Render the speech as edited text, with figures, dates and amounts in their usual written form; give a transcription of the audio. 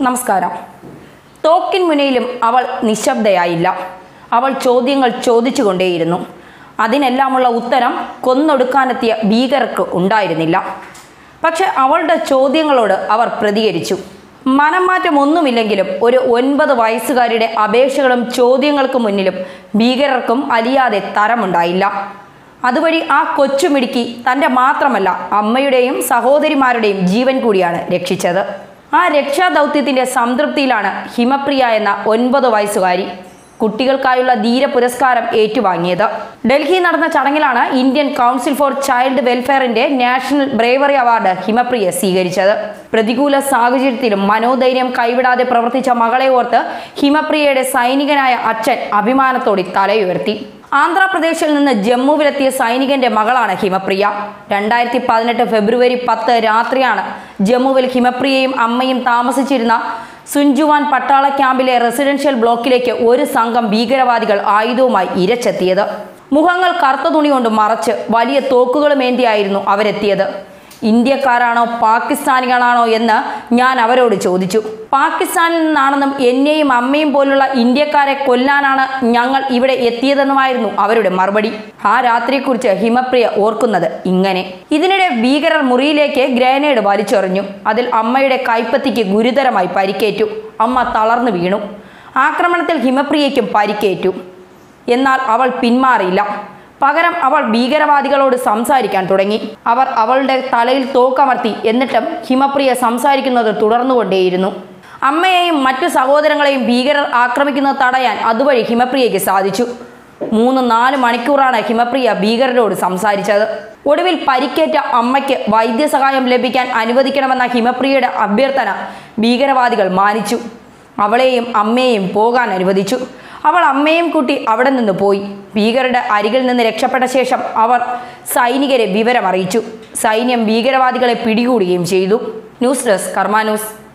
നമസ്കാരം. തോക്കിൻ മുനയിലും അവൾ നിശബ്ദയായില്ല. അവൾ ചോദ്യങ്ങൾ ചോദിച്ചുകൊണ്ടേയിരുന്നു. അതിനെല്ലാമുള്ള ഉത്തരം കൊന്നൊടുക്കാനെത്തിയ ഭീകരർക്ക് ഉണ്ടായിരുന്നില്ല. പക്ഷെ അവളുടെ ചോദ്യങ്ങളോട് അവർ പ്രതികരിച്ചു. മനംമാറ്റമൊന്നുമില്ലെങ്കിലും ഒരു 9 വയസ്സുകാരിയുടെ അപേക്ഷകളും ചോദ്യങ്ങൾക്ക് മുന്നിലും ഭീകരർക്കും അലിയാതെ തരമുണ്ടായില്ല. അതുവഴി ആ കൊച്ചുമിടുക്കി തൻ്റെ മാത്രമല്ല അമ്മയുടെയും സഹോദരിമാരുടെയും ജീവൻ കൂടിയാണ് രക്ഷിച്ചത്. ആ രക്ഷാദൗത്യത്തിൻ്റെ സംതൃപ്തിയിലാണ് ഹിമപ്രിയ എന്ന 9 വയസ്സുകാരി കുട്ടികൾക്കായുള്ള ധീര പുരസ്കാരം ഏറ്റുവാങ്ങിയത്. ഡൽഹിയിൽ നടന്ന ചടങ്ങിലാണ് ഇന്ത്യൻ കൗൺസിൽ ഫോർ ചൈൽഡ് വെൽഫെയറിന്റെ നാഷണൽ ബ്രേവറി അവാർഡ് ഹിമപ്രിയെ സ്വീകരിച്ചത്. പ്രതികൂല സാഹചര്യത്തിലും മനോധൈര്യം കൈവിടാതെ പ്രവർത്തിച്ച മകളെ ഓർത്ത് ഹിമപ്രിയയുടെ സൈനികനായ അച്ഛൻ അഭിമാനത്തോടെ തലയുയർത്തി. ആന്ധ്രാപ്രദേശിൽ നിന്ന് ജമ്മുവിലെത്തിയ സൈനികന്റെ മകളാണ് ഹിമപ്രിയ. 2018 ഫെബ്രുവരി 10 രാത്രിയാണ് ജമ്മുവിൽ ഹിമപ്രിയയും അമ്മയും താമസിച്ചിരുന്ന സുൻജുവാൻ പട്ടാള ക്യാമ്പിലെ റെസിഡൻഷ്യൽ ബ്ലോക്കിലേക്ക് ഒരു സംഘം ഭീകരവാദികൾ ആയുധവുമായി ഇരച്ചെത്തിയത്. മുഖങ്ങൾ കറുത്ത തുണി കൊണ്ട് മറച്ച് വലിയ തോക്കുകളുമേന്തിയായിരുന്നു അവരെത്തിയത്. ഇന്ത്യക്കാരാണോ പാകിസ്ഥാനികളാണോ എന്ന് ഞാൻ അവരോട് ചോദിച്ചു. പാകിസ്ഥാനിൽ നിന്നാണെന്നും എന്നെയും അമ്മയും പോലുള്ള ഇന്ത്യക്കാരെ കൊല്ലാനാണ് ഞങ്ങൾ ഇവിടെ എത്തിയതെന്നുമായിരുന്നു അവരുടെ മറുപടി. ആ രാത്രിയെക്കുറിച്ച് ഹിമപ്രിയ ഓർക്കുന്നത് ഇങ്ങനെ: ഇതിനിടെ ഭീകരർ മുറിയിലേക്ക് ഗ്രനേഡ് വലിച്ചെറിഞ്ഞു. അതിൽ അമ്മയുടെ കൈപ്പത്തിക്ക് ഗുരുതരമായി പരിക്കേറ്റു. അമ്മ തളർന്നു വീണു. ആക്രമണത്തിൽ ഹിമപ്രിയയ്ക്കും പരിക്കേറ്റു. എന്നാൽ അവൾ പിന്മാറിയില്ല. പകരം അവൾ ഭീകരവാദികളോട് സംസാരിക്കാൻ തുടങ്ങി. അവർ അവളുടെ തലയിൽ തോക്കമർത്തി. എന്നിട്ടും ഹിമപ്രിയ സംസാരിക്കുന്നത് തുടർന്നുകൊണ്ടേയിരുന്നു. അമ്മയെയും മറ്റു സഹോദരങ്ങളെയും ഭീകരർ ആക്രമിക്കുന്നത് തടയാൻ അതുവഴി ഹിമപ്രിയയ്ക്ക് സാധിച്ചു. 3-4 മണിക്കൂറാണ് ഹിമപ്രിയ ഭീകരരോട് സംസാരിച്ചത്. ഒടുവിൽ പരിക്കേറ്റ അമ്മയ്ക്ക് വൈദ്യസഹായം ലഭിക്കാൻ അനുവദിക്കണമെന്ന ഹിമപ്രിയയുടെ അഭ്യർത്ഥന ഭീകരവാദികൾ മാനിച്ചു. അവളെയും അമ്മയെയും പോകാൻ അനുവദിച്ചു. അവൾ അമ്മയും കൂട്ടി അവിടെ നിന്ന് പോയി. ഭീകരരുടെ അരികിൽ നിന്ന് രക്ഷപ്പെട്ട ശേഷം അവർ സൈനികരെ വിവരമറിയിച്ചു. സൈന്യം ഭീകരവാദികളെ പിടികൂടുകയും ചെയ്തു. ന്യൂസ് ഡെസ്ക് കർമ്മ ന്യൂസ്.